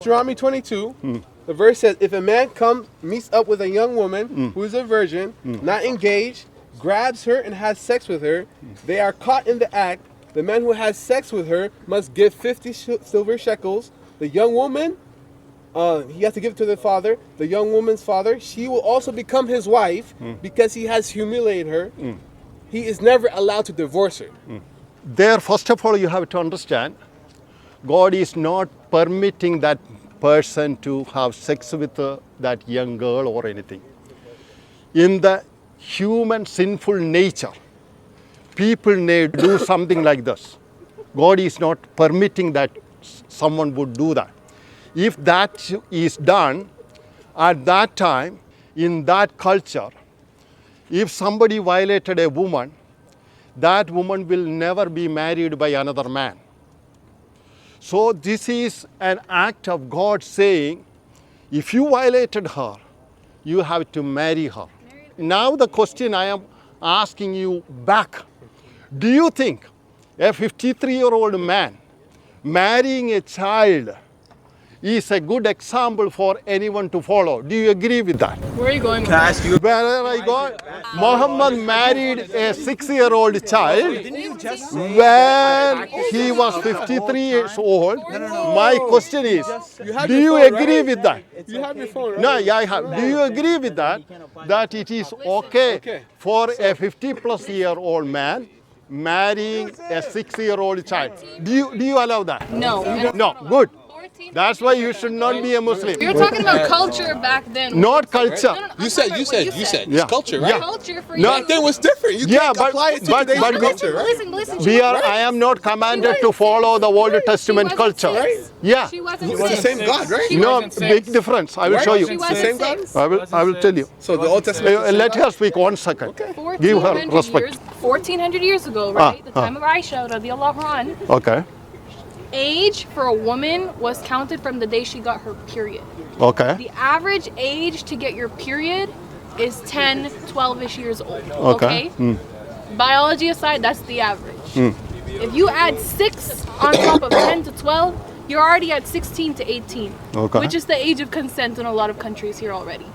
Deuteronomy 22, the verse says, if a man meets up with a young woman who is a virgin, not engaged, grabs her and has sex with her, they are caught in the act. The man who has sex with her must give 50 silver shekels. The young woman, he has to give it to the father. The young woman's father, she will also become his wife because he has humiliated her. He is never allowed to divorce her. There, first of all, you have to understand, God is not permitting that person to have sex with that young girl or anything. In the human sinful nature, people may do something like this. God is not permitting that someone would do that. If that is done, at that time, in that culture, if somebody violated a woman, that woman will never be married by another man. So this is an act of God saying, if you violated her, you have to marry her. Now the question I am asking you back, do you think a 53-year-old man marrying a child is a good example for anyone to follow? Do you agree with that? Where are you going? Can I ask you? Where I go? Muhammad married a 6-year-old child when he was 53 years old. My question is, do you agree with that? You have your phone, right? No, yeah, I have. Do you agree with that? That it is okay for a 50-plus-year-old man marrying a 6-year-old child? Do you allow that? No. No, good. That's why you should not be a Muslim. You're talking about culture back then. Not culture. No, You said. Yeah. It's culture, right? Yeah. Culture for you. Back then was different. You can't apply it to today's culture, right? Listen. I am not commanded to follow the Old Testament culture. Yeah. Yeah. She wasn't It's the six. same God, right? No, big difference. I will show She you. wasn't Same six. I will tell you. So the Old Testament. Let her speak 1 second. Give her 1400 respect. years, 1400 years ago, right? The time of Aisha, radiallahu anha, Okay. age for a woman was counted from the day she got her period. Okay. The average age to get your period is 10, 12-ish years old. Okay. Biology aside, that's the average. If you add 6 on top of 10 to 12, you're already at 16 to 18, which is the age of consent in a lot of countries here already.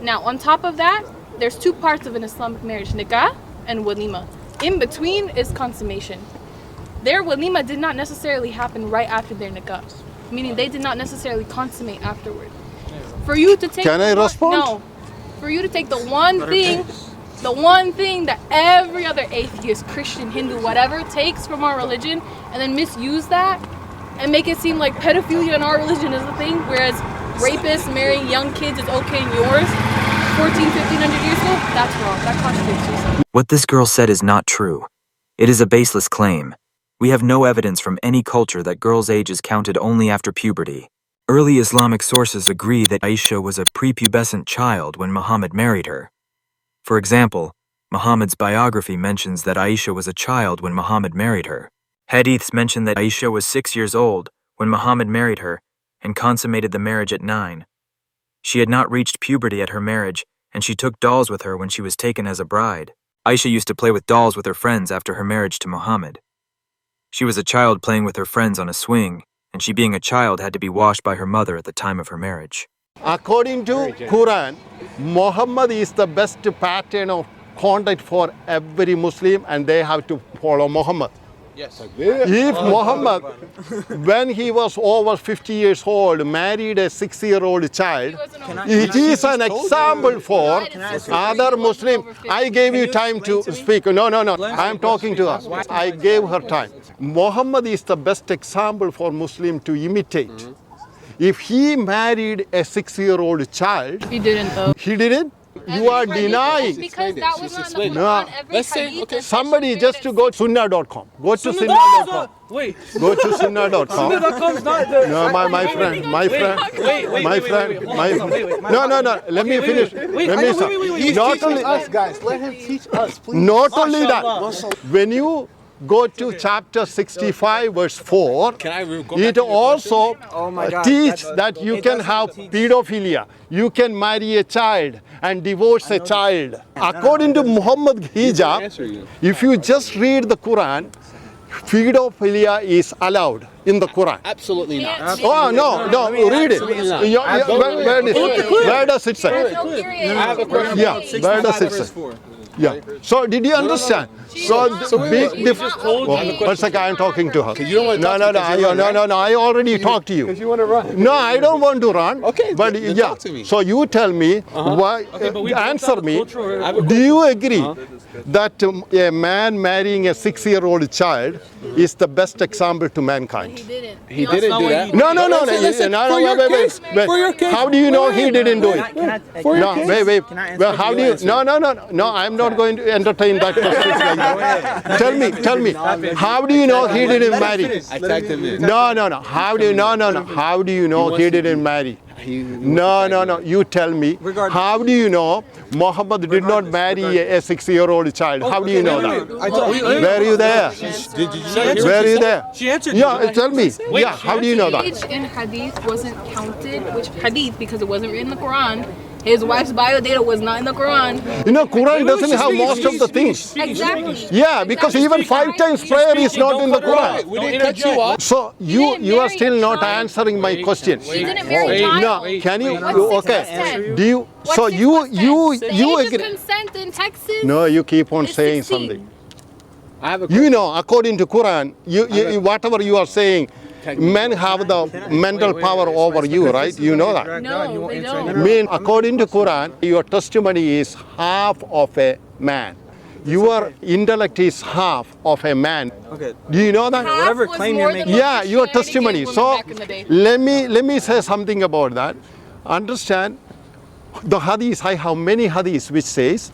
Now, on top of that, there's 2 parts of an Islamic marriage, nikah and walima. In between is consummation. Their walima did not necessarily happen right after their nikah, meaning they did not necessarily consummate afterward. For you to take Can I respond? No. For you to take the one thing that every other atheist, Christian, Hindu, whatever takes from our religion and then misuse that and make it seem like pedophilia in our religion is the thing, whereas rapists marrying young kids is okay in yours 14, 1500 years ago, that's wrong. That contradicts yourself. What this girl said is not true. It is a baseless claim. We have no evidence from any culture that girls' age is counted only after puberty. Early Islamic sources agree that Aisha was a prepubescent child when Muhammad married her. For example, Muhammad's biography mentions that Aisha was a child when Muhammad married her. Hadiths mention that Aisha was 6 years old when Muhammad married her and consummated the marriage at 9. She had not reached puberty at her marriage, and she took dolls with her when she was taken as a bride. Aisha used to play with dolls with her friends after her marriage to Muhammad. She was a child playing with her friends on a swing, and she being a child had to be washed by her mother at the time of her marriage. According to Quran, Muhammad is the best pattern of conduct for every Muslim, and they have to follow Muhammad. Yes. If Muhammad, when he was over 50 years old, married a 6-year-old child, it is an example for other Muslims. I gave you time to speak. No. I am talking to her. I gave her time. Muhammad is the best example for Muslim to imitate. If he married a 6-year-old child, He didn't though. he didn't. You are denying. Because that was not in the No. Quran. Every Let's say, hadith okay. that Somebody mentioned just to it go to sunnah.com. Go to sunnah.com. Wait. Go to sunnah.com. Sunnah.com's not the... No, my friend. No. Let me finish. Not only Us guys, let him teach us, please. Not only that, when you go to chapter 65, verse 4, Can I go back it to your also my God, teach that you can have pedophilia. You can marry a child and divorce a child. According to Muhammad hijab, if you just read the Quran, pedophilia is allowed. in the Quran? Absolutely not. Oh, no, read it. Where does it say? I have a question. Yeah, where does it say? Yeah. So did you understand? So big difference. One second, I'm talking to her. You don't want to talk to me 'cause you wanna run? No, I already talked to you. Because you want to run. No, I don't want to run. Okay, but then yeah. talk to me. So you tell me why. Answer me. Do you agree that a man marrying a 6-year-old child is the best example to mankind? He didn't. He didn't do that. No. Listen, for your case. For your case. How do you know he didn't do it? For your No, case. wait. Can I answer Well, how do you? No. I'm not going to entertain that question like that. Tell me. How do you know he didn't marry? I tagged him in. No. How do you? No. How do you know he didn't marry? No. You tell me. How do you know Muhammad did not marry a 6-year-old child? How do you know that? Were you there? Were you there? She answered. Yeah, tell me. Yeah, how do you know that? Age in hadith wasn't counted, which hadith, because it wasn't written in the Quran. His wife's bio data was not in the Quran. You know, Quran doesn't have most of the things. Exactly. Yeah, because even 5 times prayer is not in the Quran. We didn't cut you off. So you are still not answering my question. She didn't marry a child. No, can you? What's 6 Okay. plus 10? Do you? What's So 6 you plus 10? you The you age of agree? consent in Texas. No, you keep on is saying 16. something. I have a You know, according to Quran, you whatever you are saying, men have the mental power over you, right? You know that. No, they don't. Mean, according to Quran, your testimony is half of a man. Your intellect is half of a man. Okay. Do you know that? Half Whatever was claim more you're than making. what Yeah, your Christianity testimony. gave So women back in the day. let me say something about that. Understand the hadith. I have many hadiths which says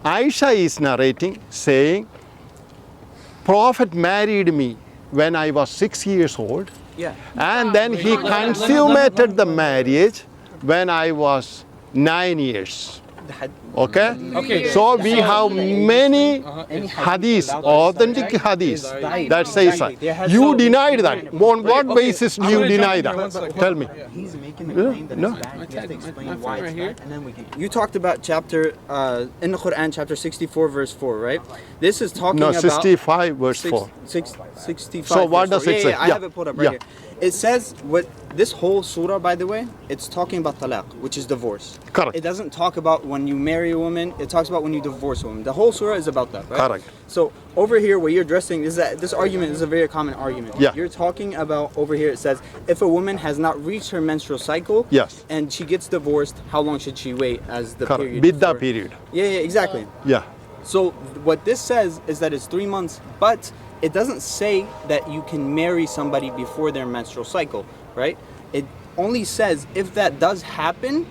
Aisha is narrating saying Prophet married me when I was 6 years old, Yeah. and then he consummated the marriage when I was 9 years. Okay? So we have many hadiths, authentic hadiths that says that. You denied that. On what basis do you deny that? Tell me. He's making the claim that No. it's bad. You have to explain why right it's here. bad, and then we can. You talked about chapter in the Quran, chapter 64, verse 4, right? This is talking No, about 65 verse 4. 65. So what verse does it 4. say? Yeah, I Yeah. have it pulled up right Yeah. here. It says what this whole surah, by the way, it's talking about talaq, which is divorce. Correct. It doesn't talk about when you marry a woman. It talks about when you divorce a woman. The whole surah is about that, right? Correct. So over here, what you're addressing is that this argument is a very common argument. Yeah. You're talking about over here. It says if a woman has not reached her menstrual cycle, Yes. and she gets divorced, how long should she wait as the Correct. period? Bidda for- period. Yeah, exactly. Yeah. So what this says is that it's 3 months, but it doesn't say that you can marry somebody before their menstrual cycle, right? It only says if that does happen,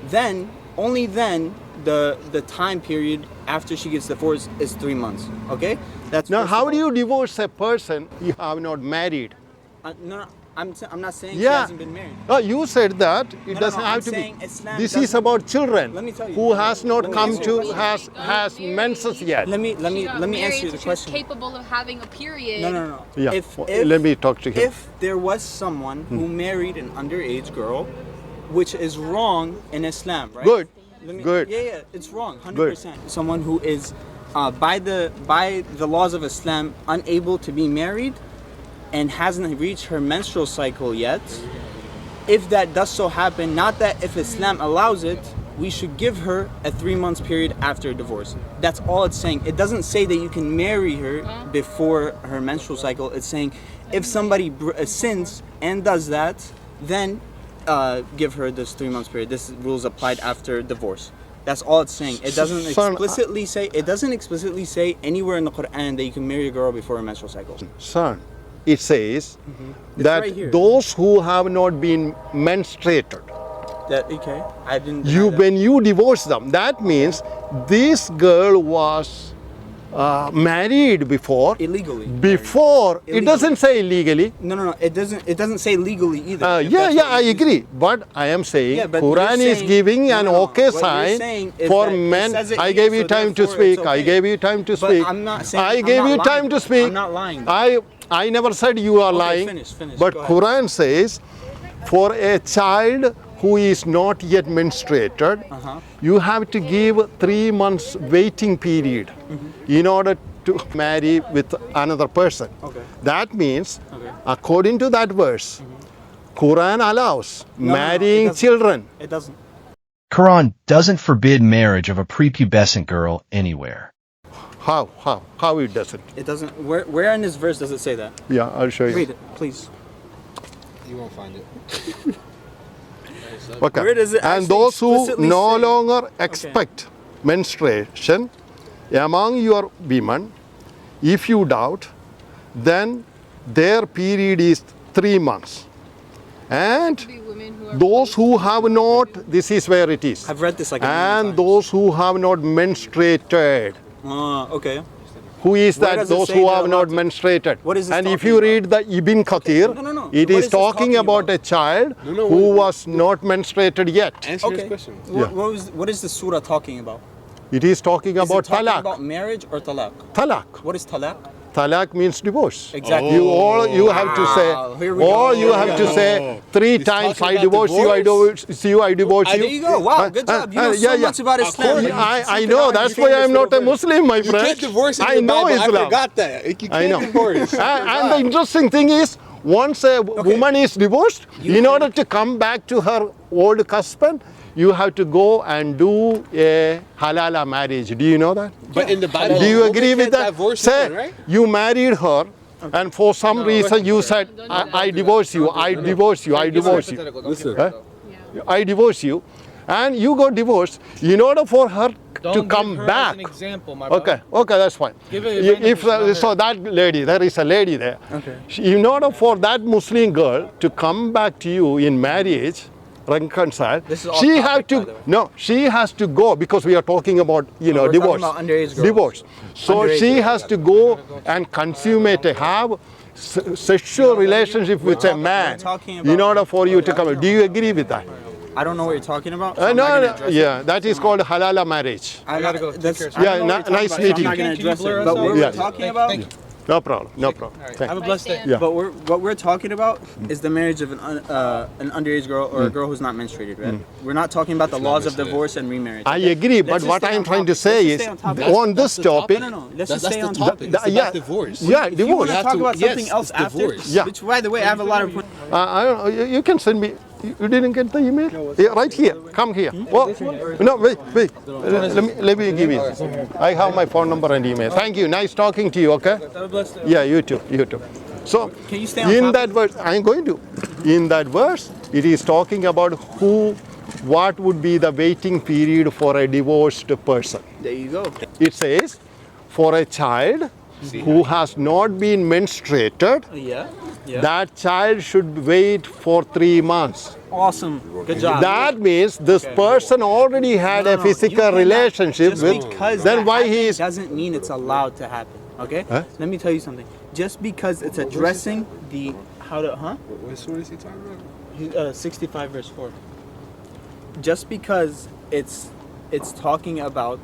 then only then the time period after she gets divorced is 3 months. Okay? That's Now, first how of do all. you divorce a person you have not married? No, I'm not saying she Yeah. hasn't been married. Oh, you said that it No, doesn't I'm have to be. saying Islam This is doesn't- about children Let me tell you. who has not Let me come answer to your question. has menses yet. Let me She got answer married, the so she was question. capable of having a period. No. Yeah. Let me talk to him. If there was someone who married an underage girl, which is wrong in Islam, right? Good. Let me- Good. Yeah, it's wrong, 100%. Someone who is, by the laws of Islam, unable to be married and hasn't reached her menstrual cycle yet, if that does so happen, not that if Islam allows it, we should give her a 3 months period after divorce. That's all it's saying. It doesn't say that you can marry her before her menstrual cycle. It's saying if somebody sins and does that, then give her this 3 months period. This rule is applied after divorce. That's all it's saying. It doesn't Son, explicitly say anywhere in the Quran that you can marry a girl before her menstrual cycle. Son, it says that right here. those who have not been menstruated, That okay? I didn't. deny that. when you divorce them, that means this girl was married before. illegally. Before, it Illegally. doesn't say illegally. No. It doesn't say legally either. if Yeah, that's yeah, what I you're agree. But I am saying Yeah, but Quran you're is saying- giving an no. okay What you're sign saying is for that it men. says it I here, gave you so time to therefore it's speak. I okay. gave you time to But speak. I'm not saying- I I'm gave not you lying. time to speak. I'm not lying. I never said you are Okay, lying. finish. But Go ahead. Quran says for a child who is not yet menstruated, you have to give 3 months waiting period in order to marry with another person. Okay. That means, Okay. according to that verse, Quran allows No, it marrying doesn't. children. It doesn't. Quran doesn't forbid marriage of a prepubescent girl anywhere. How it doesn't? It doesn't. Where in this verse does it say that? Yeah, I'll show you. Read it, please. You won't find it. Okay. Where does it And actually those who explicitly no say- longer expect menstruation among your women, if you doubt, then their period is 3 months. And those who have not, this is where it is. I've read this like a million And times. those who have not menstruated. Okay. Who is Where that? does it Those say who they're have allowed not to- menstruated. What is this And if talking you about? read the Ibn Kathir, No. it What is is this talking talking about about? a child No, who wait. was not menstruated yet. Answer Okay. this question. What is the surah talking about? It is talking Is about it talking talaq. about marriage or talaq? Talaq. What is talaq? Talaq means divorce. Exactly. You have to say, Here we or go. you have to say 3 He's times, talking I about divorce you, I divorce? divorce you, I divorce you. There you go. Wow, good job. You know so much about Islam. I know, that's why I'm not a Muslim, my You friend. can't divorce in I the know Bible. Islam. I forgot that. You can't I know. divorce. And the interesting thing is, once a woman is divorced, in order to come back to her old husband, you have to go and do a halala marriage. Do you know that? But in the Bible, Do you women agree with can't that? divorce Say, women, right? you married her, and for some reason you said, I divorce you, I divorce you, I divorce you. Listen. Huh? I divorce you, and you got divorced. In order for her to come back. As an example, my brother. Okay, that's fine. Give it a random If person so, that lady, there is a lady there. Okay. In order for that Muslim girl to come back to you in marriage, reconcile, This is off she topic, have by to the way. no, she has to go, because we are talking about we're talking divorce. about underage girls. Divorce. So Underage she girls. has to go and consummate, have sexual relationship with a man talking in about- order for you to come. Do you agree with that? I don't know what you're talking about. So I'm No, not gonna no, address it. yeah, that is called halala marriage. I gotta go. Take That's, care, I don't Yeah, know what you're talking nice about, so meeting I'm not you. going to Can you address blur it. us But out? what Yeah. we're talking about, No problem, no problem. Thank Have a you. blessed day. Yeah. but what we're talking about is the marriage of an underage girl or a girl who's not menstruated, right? We're not talking about the laws of divorce and remarriage. I agree, but Let's just what stay I'm on trying to topic. say Let's is, just stay on topic. on this topic, No. Let's That's just stay the on topic. topic. It's about yeah. divorce. Yeah, If you divorce. want to talk about something yes, else it's after, divorce. Yeah. which by the way, I have a lot of points. I don't know, you can send me. You didn't get the email? Yeah, right here. Come here. Oh, no, wait. Let me give you. I have my phone number and email. Thank you. Nice talking to you. Okay. Have a blessed day. Yeah, you too. So, Can you stay on in topic? that verse, I'm going to. In that verse, it is talking about what would be the waiting period for a divorced person. There you go. It says, for a child who has not been menstruated, Yeah. that child should wait for 3 months. Awesome. Good job. That means this person already had a No, physical you cannot- relationship just with. because Then that why he happened is? doesn't mean it's allowed to happen. Okay. Huh? Let me tell you something. Just because it's addressing the What story is he talking about? 65 verse 4. Just because it's talking about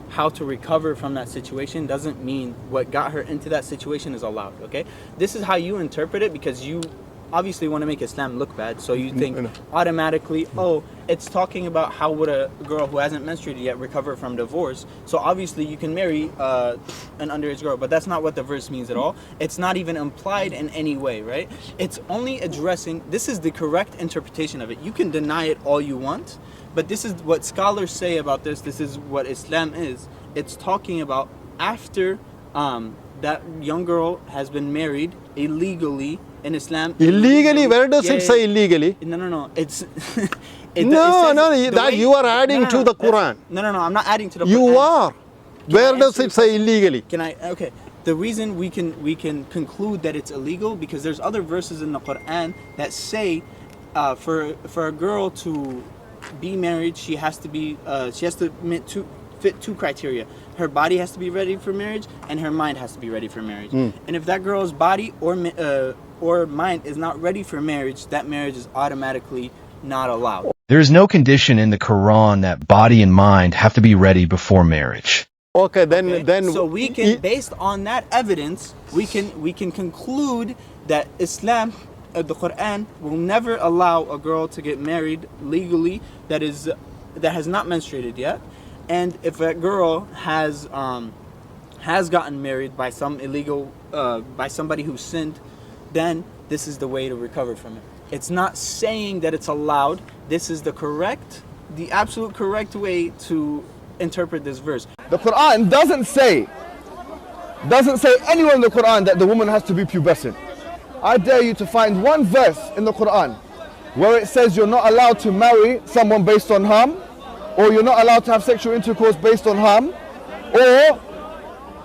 how to recover from that situation doesn't mean what got her into that situation is allowed. Okay. This is how you interpret it, because you obviously want to make Islam look bad, so you think automatically, oh, it's talking about how would a girl who hasn't menstruated yet recover from divorce, so obviously you can marry an underage girl, but that's not what the verse means at all. It's not even implied in any way, right? It's only addressing, this is the correct interpretation of it. You can deny it all you want, but this is what scholars say about this is what Islam is. It's talking about after that young girl has been married illegally in Islam. Illegally? Where does Yeah, it say illegally? No. It's No, that you are adding to the Quran. No. I'm not adding to the Quran. You are. Where I does answer it say illegally? Can I? Okay. The reason we can conclude that it's illegal because there's other verses in the Quran that say for a girl to be married, she has to fit two criteria. Her body has to be ready for marriage, and her mind has to be ready for marriage. And if that girl's body or mind is not ready for marriage, that marriage is automatically not allowed. There is no condition in the Quran that body and mind have to be ready before marriage. Okay, then. So we can, based on that evidence, we can conclude that Islam, the Quran, will never allow a girl to get married legally that has not menstruated yet, and if that girl has has gotten married by some illegal, by somebody who sinned, then this is the way to recover from it. It's not saying that it's allowed. This is the absolute correct way to interpret this verse. The Quran doesn't say anywhere in the Quran that the woman has to be pubescent. I dare you to find one verse in the Quran where it says you're not allowed to marry someone based on harm, or you're not allowed to have sexual intercourse based on harm, or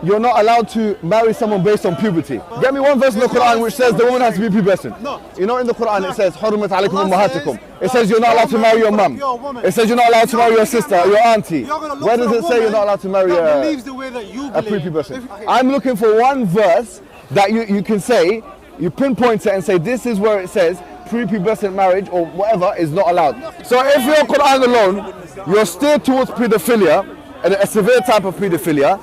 you're not allowed to marry someone based on puberty. Get me one verse in the Quran which says the woman has to be pubescent. No. You know, in the Quran it says, حُرِّمَتْ عَلَيْكُمْ أُمَّهَاتُكُم. It says you're not allowed to marry your mum. It says you're not allowed to marry your sister or your auntie. Where does it say you're not allowed to marry a prepubescent? I'm looking for one verse that you can say, you pinpoint it and say this is where it says prepubescent marriage or whatever is not allowed. So if your Quran alone, you're steered towards pedophilia, and a severe type of pedophilia.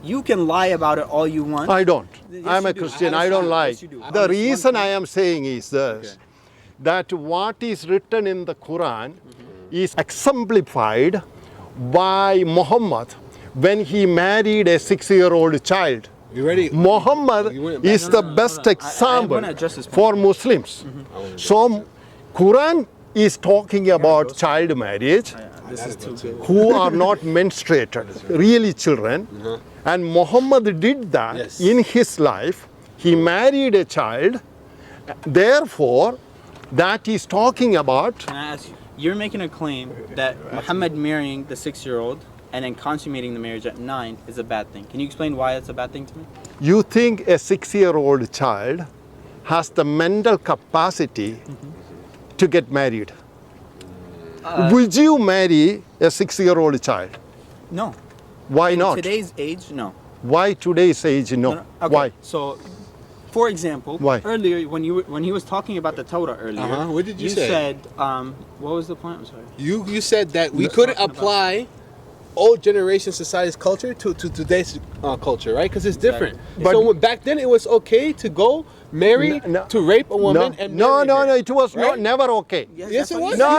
You can lie about it all you want. I don't. Yes, I'm a do. Christian. I don't lie. Yes, you do. The reason I am saying is this, that what is written in the Quran is exemplified by Muhammad when he married a 6-year-old child. You ready? Muhammad is the best example for Muslims. So Quran is talking about child marriage, who are not menstruated, really children. And Muhammad did that in his life. He married a child. Therefore, that is talking about. Can I ask you, you're making a claim that Muhammad marrying the 6-year-old and then consummating the marriage at 9 is a bad thing. Can you explain why it's a bad thing to me? You think a 6-year-old child has the mental capacity to get married? Would you marry a 6-year-old child? No. Why not? Today's age, no. Why today's age, no? Okay. Why? So, for example, Why? earlier when he was talking about the Torah earlier, What did you say? You said, what was the point? I'm sorry. You said that we couldn't apply old generation society's culture to today's culture, right? Because it's different. But so back then it was okay to go marry, to rape a woman and marry her, it was right? never okay. Yes, it was. No.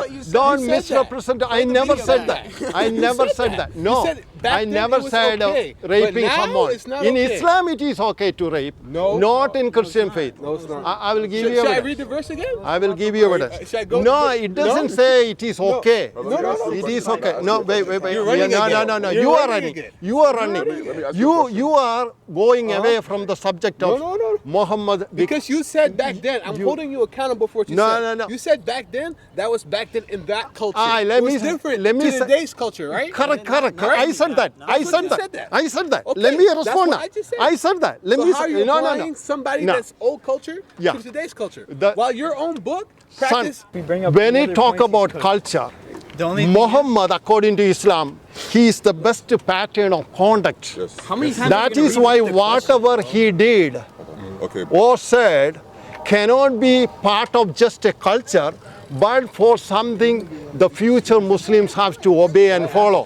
You said Don't that. misrepresent. I never said that. I never said that. No. You said back I then never it was said okay, but raping now someone. it's not In okay. Islam, it is okay to rape. No. Not in Christian faith. No, it's not. I will give you Should I evidence. read the verse again? I will give you evidence. Should I go? No, it doesn't say it is okay. No. It is okay. No, wait. You're running again. No. You're You are running running. again. You are running. You are going away from the subject of No. Muhammad. Because you said back then, I'm holding you accountable for what you said. No. You said back then, that was back then in that culture. Let it was me say- different let me to say- today's culture, right? Correct. I said that. I what said you that. said that. I said that. Okay, Let me that's respond what now. I just said. I said that. Let So me how are say. you No. applying somebody No. that's old culture Yeah. to today's culture? The- While your own book Son, practice. when we talk about culture, Muhammad, according to Islam, he is the best pattern of conduct. How many times That is why whatever he did or said cannot be part of just a culture, but for something the future Muslims have to obey and follow.